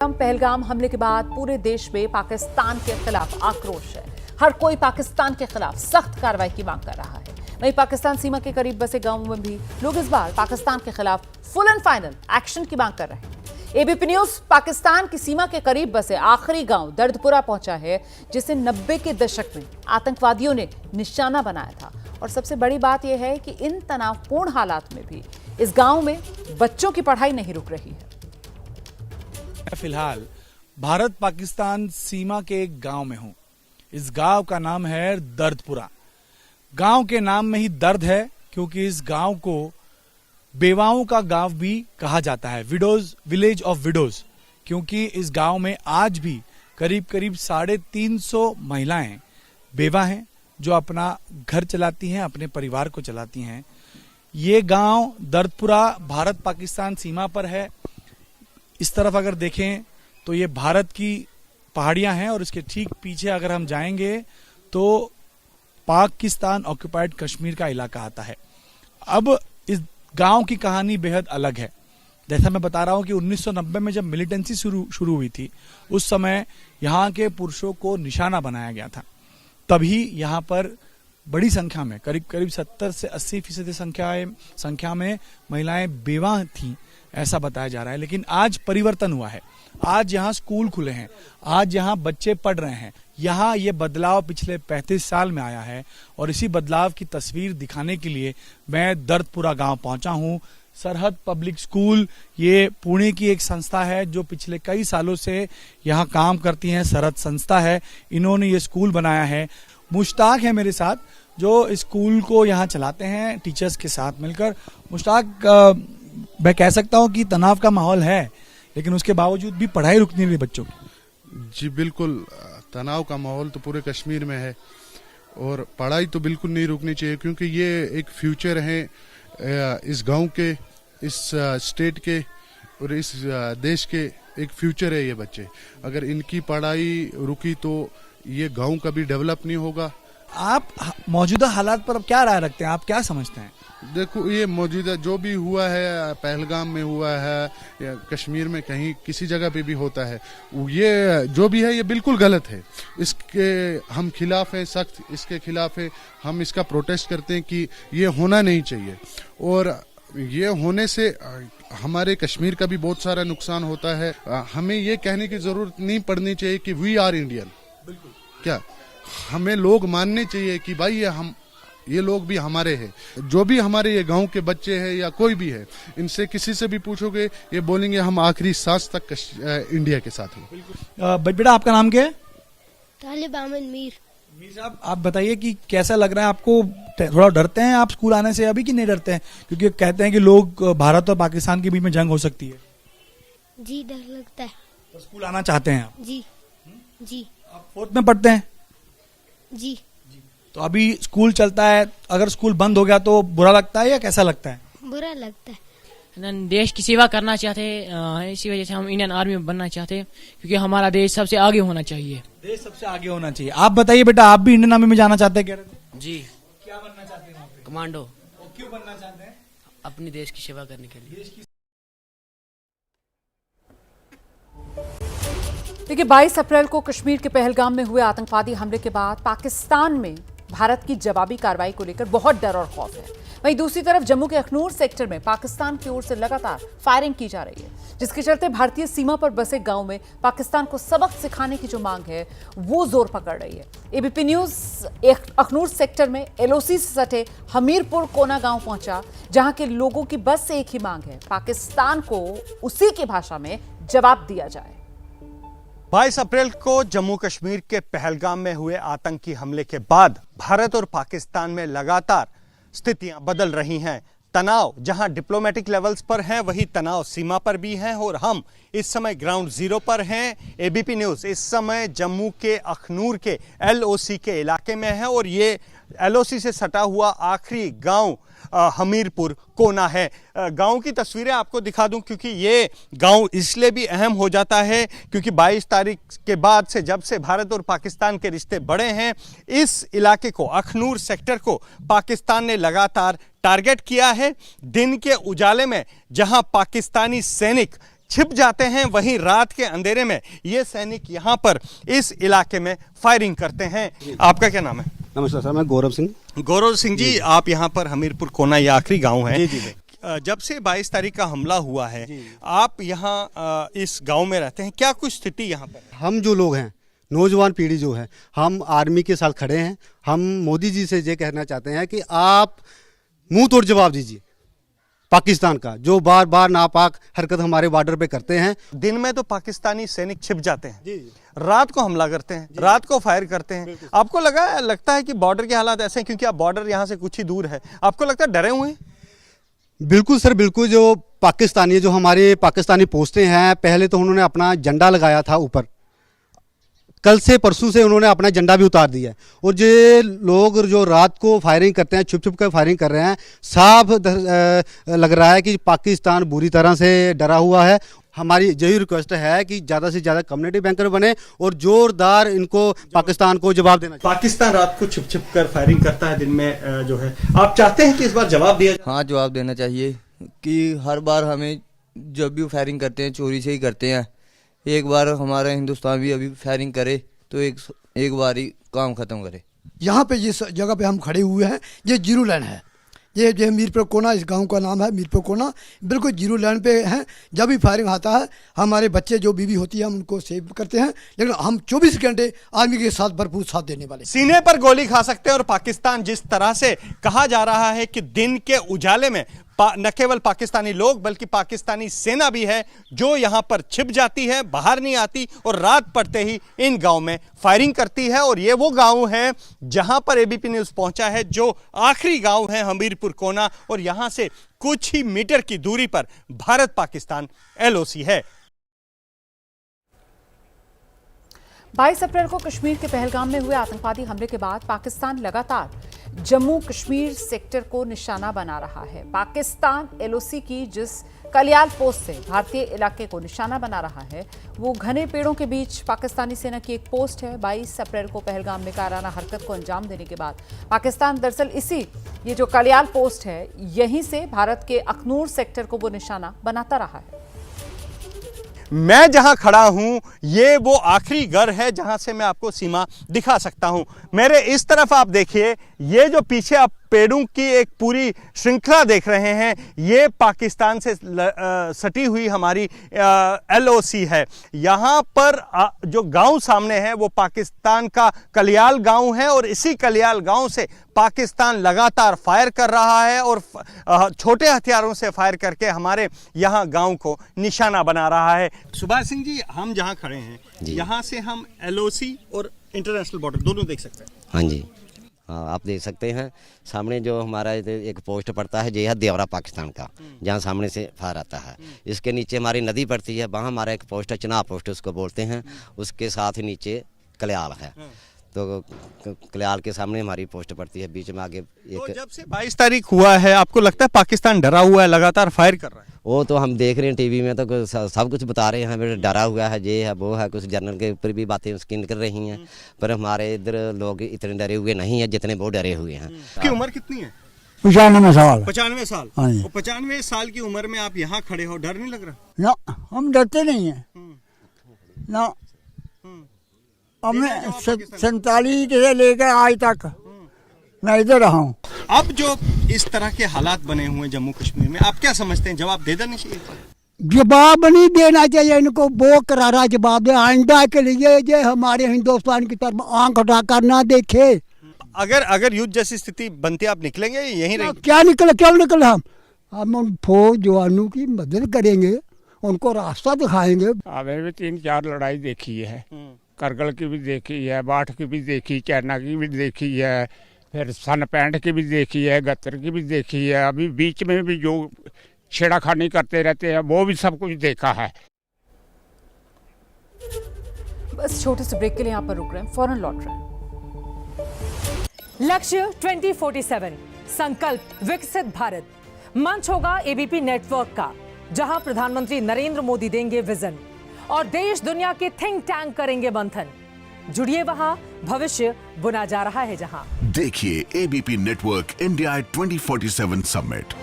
पहलगाम हमले के बाद पूरे देश में पाकिस्तान के खिलाफ आक्रोश है। हर कोई पाकिस्तान के खिलाफ सख्त कार्रवाई की मांग कर रहा है। वहीं पाकिस्तान सीमा के करीब बसे गांवों में भी लोग इस बार पाकिस्तान के खिलाफ फुल एंड फाइनल एक्शन की मांग कर रहे हैं। एबीपी न्यूज पाकिस्तान की सीमा के करीब बसे आखिरी गांव दर्दपुरा पहुंचा है, जिसे 90 के दशक में आतंकवादियों ने निशाना बनाया था। और सबसे बड़ी बात यह है कि इन तनावपूर्ण हालात में भी इस गांव में बच्चों की पढ़ाई नहीं रुक रही है। फिलहाल भारत पाकिस्तान सीमा के एक गांव में हूं। इस गांव का नाम है दर्दपुरा। गांव के नाम में ही दर्द है, क्योंकि इस गांव को बेवाओं का गांव भी कहा जाता है, विडोज विलेज ऑफ विडोज, क्योंकि इस गांव में आज भी करीब करीब 350 महिलाएं बेवा हैं जो अपना घर चलाती हैं, अपने परिवार को चलाती हैं। ये गांव दर्दपुरा भारत पाकिस्तान सीमा पर है। इस तरफ अगर देखें तो ये भारत की पहाड़ियां हैं और इसके ठीक पीछे अगर हम जाएंगे तो पाकिस्तान ऑक्युपाइड कश्मीर का इलाका आता है। अब इस गांव की कहानी बेहद अलग है। जैसा मैं बता रहा हूं कि 1990 में जब मिलिटेंसी शुरू हुई थी, उस समय यहां के पुरुषों को निशाना बनाया गया था। तभी यहां पर बड़ी संख्या में करीब करीब 70 से 80% संख्या में महिलाएं बेवा थीं, ऐसा बताया जा रहा है। लेकिन आज परिवर्तन हुआ है। आज यहाँ स्कूल खुले हैं, आज यहाँ बच्चे पढ़ रहे हैं। यहाँ ये बदलाव पिछले 35 साल में आया है और इसी बदलाव की तस्वीर दिखाने के लिए मैं दर्दपुरा गांव पहुंचा हूं। सरहद पब्लिक स्कूल ये पुणे की एक संस्था है जो पिछले कई सालों से यहाँ काम करती है। सरहद संस्था है, इन्होंने ये स्कूल बनाया है। मुश्ताक है मेरे साथ, जो स्कूल को यहाँ चलाते हैं टीचर्स के साथ मिलकर। मुश्ताक, मैं कह सकता हूँ कि तनाव का माहौल है, लेकिन उसके बावजूद भी पढ़ाई रुक नहीं रही बच्चों की। जी बिल्कुल, तनाव का माहौल तो पूरे कश्मीर में है और पढ़ाई तो बिल्कुल नहीं रुकनी चाहिए, क्योंकि ये एक फ्यूचर है इस गांव के, इस स्टेट के और इस देश के एक फ्यूचर है ये बच्चे। अगर इनकी पढ़ाई रुकी तो ये गांव कभी डेवलप नहीं होगा। आप मौजूदा हालात पर अब क्या राय रखते हैं? आप क्या समझते हैं? देखो, ये मौजूदा जो भी हुआ है, पहलगाम में हुआ है या कश्मीर में कहीं किसी जगह पे भी होता है, ये जो भी है ये बिल्कुल गलत है। इसके हम खिलाफ हैं, सख्त इसके खिलाफ है। हम इसका प्रोटेस्ट करते हैं कि ये होना नहीं चाहिए और ये होने से हमारे कश्मीर का भी बहुत सारा नुकसान होता है। हमें ये कहने की जरूरत नहीं पड़नी चाहिए कि वी आर इंडियन। बिल्कुल, क्या हमें लोग मानने चाहिए कि भाई ये लोग भी हमारे हैं। जो भी हमारे ये गांव के बच्चे हैं या कोई भी है, इनसे किसी से भी पूछोगे ये बोलेंगे हम आखिरी सांस तक इंडिया के साथ हैं। बेटा, आपका नाम क्या है? तालिब अहमद मीर। मीर साहब, आप बताइए कि कैसा लग रहा है आपको? थोड़ा डरते हैं आप स्कूल आने से अभी कि नहीं डरते हैं? क्योंकि कहते हैं कि लोग भारत और पाकिस्तान के बीच में जंग हो सकती है। जी डर लगता है। तो स्कूल आना चाहते हैं आप? जी जी। आप 4th में पढ़ते हैं? जी। तो अभी स्कूल चलता है, अगर स्कूल बंद हो गया तो बुरा लगता है या कैसा लगता है? बुरा लगता है। देश की सेवा करना चाहते हैं, इसी वजह से हम इंडियन आर्मी में बनना चाहते हैं, क्योंकि हमारा देश सबसे आगे होना चाहिए। देश सबसे आगे होना चाहिए। आप बताइए बेटा, आप भी इंडियन आर्मी में जाना चाहते हैं? कह रहे थे जी। क्या बनना चाहते हैं? कमांडो। और क्यों बनना चाहते हैं? अपनी देश की सेवा करने के लिए। देखिए, 22 अप्रैल को कश्मीर के पहलगाम में हुए आतंकवादी हमले के बाद पाकिस्तान में भारत की जवाबी कार्रवाई को लेकर बहुत डर और खौफ है। वहीं दूसरी तरफ जम्मू के अखनूर सेक्टर में पाकिस्तान की ओर से लगातार फायरिंग की जा रही है, जिसके चलते भारतीय सीमा पर बसे गांव में पाकिस्तान को सबक सिखाने की जो मांग है वो जोर पकड़ रही है। एबीपी न्यूज अखनूर सेक्टर में एलओसी से सटे हमीरपुर कोना गांव पहुंचा, जहां के लोगों की बस एक ही मांग है, पाकिस्तान को उसी की भाषा में जवाब दिया जाए। 22 अप्रैल को जम्मू कश्मीर के पहलगाम में हुए आतंकी हमले के बाद भारत और पाकिस्तान में लगातार स्थितियां बदल रही हैं। तनाव जहां डिप्लोमेटिक लेवल्स पर है, वही तनाव सीमा पर भी है और हम इस समय ग्राउंड जीरो पर हैं। एबीपी न्यूज इस समय जम्मू के अखनूर के एलओसी के इलाके में है और ये एलओसी से सटा हुआ आखिरी गांव हमीरपुर कोना है। गांव की तस्वीरें आपको दिखा दूं, क्योंकि ये गांव इसलिए भी अहम हो जाता है क्योंकि 22 तारीख के बाद से, जब से भारत और पाकिस्तान के रिश्ते बढ़े हैं, इस इलाके को, अखनूर सेक्टर को पाकिस्तान ने लगातार टारगेट किया है। दिन के उजाले में जहां पाकिस्तानी सैनिक छिप जाते हैं, वहीं रात के अंधेरे में ये सैनिक यहाँ पर इस इलाके में फायरिंग करते हैं। आपका क्या नाम है? नमस्कार सर, मैं गौरव सिंह। गौरव सिंह जी, आप यहाँ पर हमीरपुर कोना, ये आखिरी गांव है। जब से 22 तारीख का हमला हुआ है, आप यहाँ इस गांव में रहते हैं, क्या कुछ स्थिति यहाँ पर? हम जो लोग हैं, नौजवान पीढ़ी जो है, हम आर्मी के साथ खड़े हैं। हम मोदी जी से ये कहना चाहते हैं कि आप मुंह तोड़ जवाब दीजिए पाकिस्तान का, जो बार बार नापाक हरकत हमारे बॉर्डर पे करते हैं। दिन में तो पाकिस्तानी सैनिक छिप जाते हैं, रात को हमला करते हैं, रात को फायर करते हैं। आपको लगता है कि बॉर्डर के हालात ऐसे हैं, क्योंकि आप बॉर्डर यहाँ से कुछ ही दूर है, आपको लगता है डरे हुए हैं? बिल्कुल सर, बिल्कुल। जो पाकिस्तानी, जो हमारे पाकिस्तानी पोस्टें हैं, पहले तो उन्होंने अपना झंडा लगाया था ऊपर, कल से परसों से उन्होंने अपना झंडा भी उतार दिया है। और ये लोग जो रात को फायरिंग करते हैं, छुप छुप कर फायरिंग कर रहे हैं, साफ लग रहा है कि पाकिस्तान बुरी तरह से डरा हुआ है। हमारी यही रिक्वेस्ट है कि ज़्यादा से ज़्यादा कम्युनिटी बैंकर बने और जोरदार इनको पाकिस्तान को जवाब देना चाहिए। पाकिस्तान रात को छुप छुप कर फायरिंग करता है, दिन में जो है। आप चाहते हैं कि इस बार जवाब दिया जाए? हाँ, जवाब देना चाहिए कि हर बार हमें जब भी फायरिंग करते हैं चोरी से ही करते हैं। एक बार हमारा हिंदुस्तान भी अभी फायरिंग करे तो एक बार ही काम खत्म करे। यहाँ पे जिस जगह पे हम खड़े हुए हैं, ये जीरो लाइन है। ये मीरपुर कोना, इस गांव का नाम है मीरपुर कोना, बिल्कुल जीरो लाइन पे हैं। जब भी फायरिंग आता है, हमारे बच्चे जो बीवी होती है हम उनको सेव करते हैं, लेकिन हम 24 घंटे आर्मी के साथ भरपूर साथ देने वाले। सीने पर गोली खा सकते हैं। और पाकिस्तान जिस तरह से कहा जा रहा है कि दिन के उजाले में न केवल पाकिस्तानी लोग बल्कि पाकिस्तानी सेना भी है जो यहां पर छिप जाती है, बाहर नहीं आती और रात पड़ते ही इन गांव में फायरिंग करती है। और ये वो गांव है जहां पर एबीपी न्यूज़ पहुंचा है, जो आखिरी गांव है हमीरपुर कोना, और यहां से कुछ ही मीटर की दूरी पर भारत पाकिस्तान एलओसी है। 22 अप्रैल को कश्मीर के पहलगाम में हुए आतंकवादी हमले के बाद पाकिस्तान लगातार जम्मू कश्मीर सेक्टर को निशाना बना रहा है। पाकिस्तान एलओसी की जिस कलियाल पोस्ट से भारतीय इलाके को निशाना बना रहा है, वो घने पेड़ों के बीच पाकिस्तानी सेना की एक पोस्ट है। 22 अप्रैल को पहलगाम में कायराना हरकत को अंजाम देने के बाद पाकिस्तान दरअसल ये जो कलियाल पोस्ट है, यहीं से भारत के अखनूर सेक्टर को वो निशाना बनाता रहा है। मैं जहां खड़ा हूं, ये वो आखिरी घर है जहां से मैं आपको सीमा दिखा सकता हूं। मेरे इस तरफ आप देखिए, ये जो पीछे आप पेड़ों की एक पूरी श्रृंखला देख रहे हैं, ये पाकिस्तान से सटी हुई हमारी एलओसी है। यहाँ पर जो गांव सामने है वो पाकिस्तान का कलियाल गांव है, और इसी कलियाल गांव से पाकिस्तान लगातार फायर कर रहा है और छोटे हथियारों से फायर करके हमारे यहाँ गांव को निशाना बना रहा है। सुभाष सिंह जी, हम जहाँ खड़े हैं, यहाँ से हम एलओसी और इंटरनेशनल बॉर्डर दोनों देख सकते हैं। हाँ जी, हाँ, आप देख सकते हैं सामने जो हमारा एक पोस्ट पड़ता है, ये है देवरा पाकिस्तान का, जहाँ सामने से फायर आता है। इसके नीचे हमारी नदी पड़ती है, वहाँ हमारा एक पोस्ट है, चुनाव पोस्ट उसको बोलते हैं। उसके साथ ही नीचे कलियाल है, तो कलियाल के सामने हमारी पोस्ट पड़ती है, बीच में आगे एक। तो जब से 22 तारीख हुआ है, आपको लगता है पाकिस्तान डरा हुआ है, लगातार फायर कर रहा है? वो तो हम देख रहे हैं टीवी में, तो सब कुछ बता रहे हैं, डरा हुआ है, ये है वो है, कुछ जर्नल के ऊपर भी बातें उसकी निकल रही हैं। पर हमारे इधर लोग इतने डरे हुए नहीं है जितने वो डरे हुए हैं। आपकी उम्र कितनी है? 95 साल। 95 साल। हाँ जी। 95 साल की उम्र में आप यहाँ खड़े हो, डर नहीं लग रहा? ना, हम डरते नहीं है ना। हमें 47 से लेकर आज तक मैं इधर रहा हूँ। अब जो इस तरह के हालात बने हुए हैं जम्मू कश्मीर में, आप क्या समझते हैं, जवाब दे देना चाहिए? जवाब नहीं देना चाहिए इनको, वो करारा जवाब दे। आइंदा के लिए ये हमारे हिंदुस्तान की तरफ आंख उठाकर ना देखे। अगर युद्ध जैसी स्थिति बनती है, आप निकलेंगे यहीं रहेंगे? क्या निकले, क्यों निकले? हम उन फौज जवानों की मदद करेंगे, उनको रास्ता दिखाएंगे। हमें भी 3-4 लड़ाई देखी है, करगिल की भी देखी है, बाठ की भी देखी, चाइना की भी देखी है, फिर सन 65 की भी देखी है, 71 की भी देखी है। अभी बीच में भी जो छेड़ाखानी करते रहते हैं, वो भी सब कुछ देखा है। बस छोटे से ब्रेक के लिए यहाँ पर रुक रहे हैं, फौरन लौट रहे हैं। लक्ष्य 2047, संकल्प विकसित भारत। मंच होगा एबीपी नेटवर्क का, जहां प्रधानमंत्री नरेंद्र मोदी देंगे विजन और देश दुनिया के थिंक टैंक करेंगे मंथन। जुड़िए, वहां भविष्य बुना जा रहा है जहां। देखिए एबीपी नेटवर्क इंडिया 2047 समिट।